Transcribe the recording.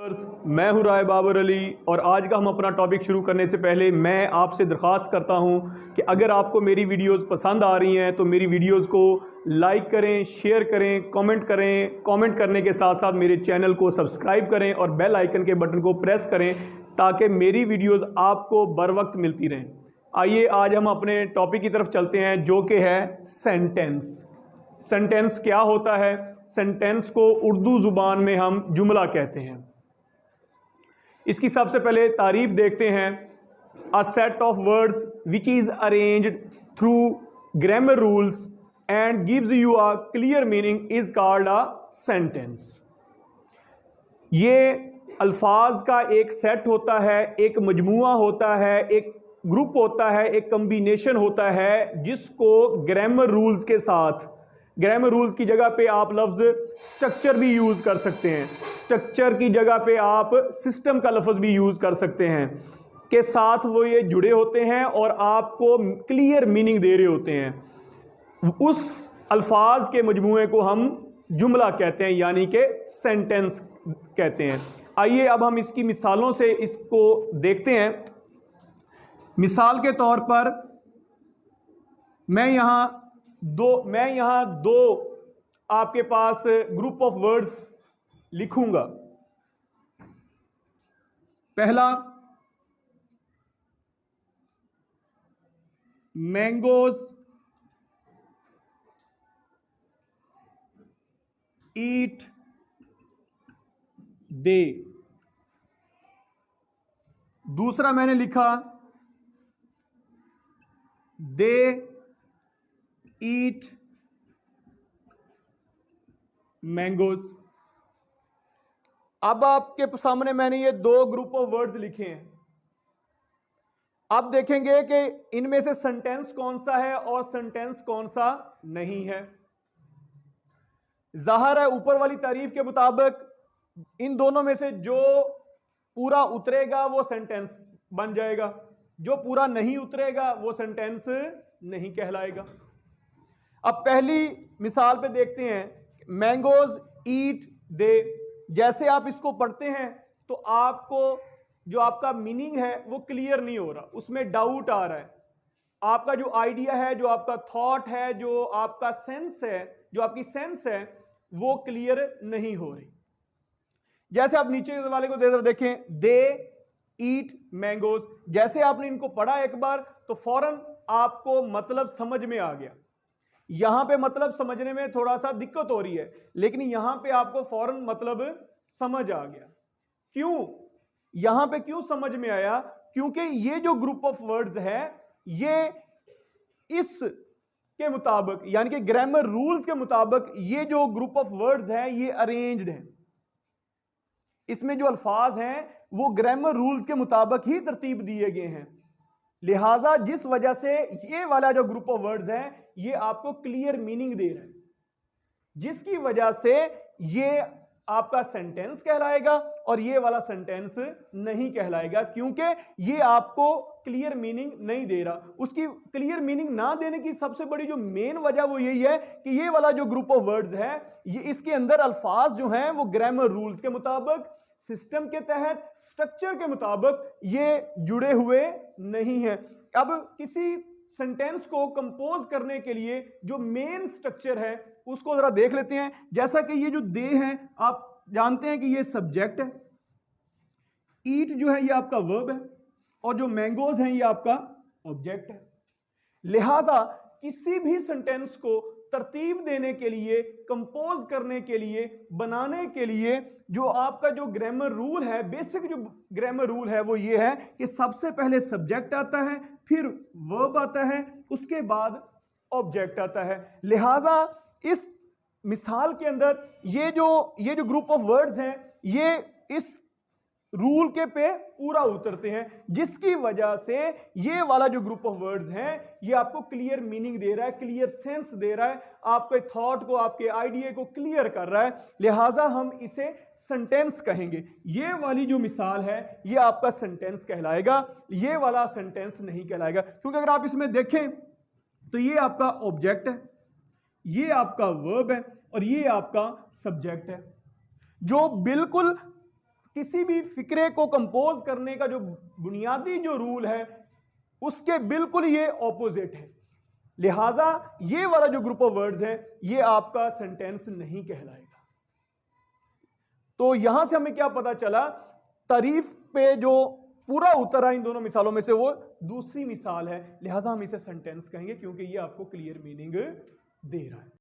मैं हूं राय बाबर अली और आज का हम अपना टॉपिक शुरू करने से पहले मैं आपसे दरख्वास्त करता हूं कि अगर आपको मेरी वीडियोस पसंद आ रही हैं तो मेरी वीडियोस को लाइक करें, शेयर करें, कमेंट करने के साथ साथ मेरे चैनल को सब्सक्राइब करें और बेल आइकन के बटन को प्रेस करें ताकि मेरी वीडियोस आपको बर वक्त मिलती रहें। आइए आज हम अपने टॉपिक की तरफ चलते हैं जो कि है सेंटेंस। सेंटेंस क्या होता है? सेंटेंस को उर्दू ज़ुबान में हम जुमला कहते हैं। इसकी सबसे पहले तारीफ देखते हैं। A set of words which is arranged through grammar rules and gives you a clear meaning is called a sentence. ये अल्फाज का एक सेट होता है, एक मजमुआ होता है, एक ग्रुप होता है, एक कम्बिनेशन होता है जिसको ग्रामर रूल्स के साथ, ग्रामर रूल्स की जगह पे आप लफ्ज़ स्ट्रक्चर भी यूज़ कर सकते हैं, स्ट्रक्चर की जगह पे आप सिस्टम का लफ्ज़ भी यूज़ कर सकते हैं, के साथ वो ये जुड़े होते हैं और आपको क्लियर मीनिंग दे रहे होते हैं। उस अल्फाज के मजमूए को हम जुमला कहते हैं, यानी कि सेंटेंस कहते हैं। आइए अब हम इसकी मिसालों से इसको देखते हैं। मिसाल के तौर पर मैं यहाँ दो आपके पास ग्रुप ऑफ वर्ड्स लिखूंगा। पहला, मैंगोज ईट दे। दूसरा मैंने लिखा दे ईट मैंगोज। अब आपके सामने मैंने ये दो ग्रुप ऑफ वर्ड्स लिखे हैं। अब देखेंगे कि इनमें से सेंटेंस कौन सा है और सेंटेंस कौन सा नहीं है। जाहिर है ऊपर वाली तारीफ के मुताबिक इन दोनों में से जो पूरा उतरेगा वो सेंटेंस बन जाएगा, जो पूरा नहीं उतरेगा वो सेंटेंस नहीं कहलाएगा। अब पहली मिसाल पे देखते हैं, मैंगोज ईट दे। जैसे आप इसको पढ़ते हैं तो आपको जो आपका मीनिंग है वो क्लियर नहीं हो रहा, उसमें डाउट आ रहा है। आपका जो आइडिया है, जो आपका थॉट है, जो आपका सेंस है, जो आपकी सेंस है वो क्लियर नहीं हो रही। जैसे आप नीचे वाले को देखें, दे ईट मैंगोज। जैसे आपने इनको पढ़ा एक बार तो फौरन आपको मतलब समझ में आ गया। यहां पे मतलब समझने में थोड़ा सा दिक्कत हो रही है, लेकिन यहां पे आपको फौरन मतलब समझ आ गया। क्यों? यहां पे क्यों समझ में आया? क्योंकि ये जो ग्रुप ऑफ वर्ड्स है ये इस के मुताबिक, यानी कि ग्रामर रूल्स के मुताबिक ये जो ग्रुप ऑफ वर्ड्स है ये अरेंज्ड है। इसमें जो अल्फाज हैं वो ग्रामर रूल्स के मुताबिक ही तरतीब दिए गए हैं। लिहाजा जिस वजह से ये वाला जो ग्रुप ऑफ वर्ड्स है ये आपको क्लियर मीनिंग दे रहा है, जिसकी वजह से ये आपका सेंटेंस कहलाएगा और ये वाला सेंटेंस नहीं कहलाएगा, क्योंकि ये आपको क्लियर मीनिंग नहीं दे रहा। उसकी क्लियर मीनिंग ना देने की सबसे बड़ी जो मेन वजह वो यही है कि ये वाला जो ग्रुप ऑफ वर्ड्स है ये इसके अंदर अल्फाज जो हैं वो ग्रामर रूल्स के मुताबिक, सिस्टम के तहत, स्ट्रक्चर के मुताबिक ये जुड़े हुए नहीं है। अब किसी सेंटेंस को कंपोज करने के लिए जो मेन स्ट्रक्चर है उसको जरा देख लेते हैं। जैसा कि ये जो दे है आप जानते हैं कि ये सब्जेक्ट है, ईट जो है ये आपका वर्ब है और जो मैंगोज हैं ये आपका ऑब्जेक्ट है। लिहाजा किसी भी सेंटेंस को तरतीब देने के लिए, कंपोज करने के लिए, बनाने के लिए जो आपका जो ग्रामर रूल है, बेसिक जो ग्रामर रूल है वो ये है कि सबसे पहले सब्जेक्ट आता है, फिर वर्ब आता है, उसके बाद ऑब्जेक्ट आता है। लिहाजा इस मिसाल के अंदर ये जो ग्रुप ऑफ वर्ड्स हैं ये इस रूल के पे पूरा उतरते हैं, जिसकी वजह से ये वाला जो ग्रुप ऑफ वर्ड्स हैं ये आपको क्लियर मीनिंग दे रहा है, क्लियर सेंस दे रहा है, आपके थॉट को, आपके आइडिया को क्लियर कर रहा है। लिहाजा हम इसे सेंटेंस कहेंगे। ये वाली जो मिसाल है ये आपका सेंटेंस कहलाएगा, ये वाला सेंटेंस नहीं कहलाएगा। क्योंकि अगर आप इसमें देखें तो ये आपका ऑब्जेक्ट है, ये आपका वर्ब है और ये आपका सब्जेक्ट है, जो बिल्कुल किसी भी फिक्रे को कंपोज करने का जो बुनियादी जो रूल है उसके बिल्कुल ये ऑपोजिट है। लिहाजा ये वाला जो ग्रुप ऑफ वर्ड्स है ये आपका सेंटेंस नहीं कहलाएगा। तो यहां से हमें क्या पता चला, तारीफ पे जो पूरा उतरा इन दोनों मिसालों में से वो दूसरी मिसाल है, लिहाजा हम इसे सेंटेंस कहेंगे क्योंकि ये आपको क्लियर मीनिंग दे रहा है।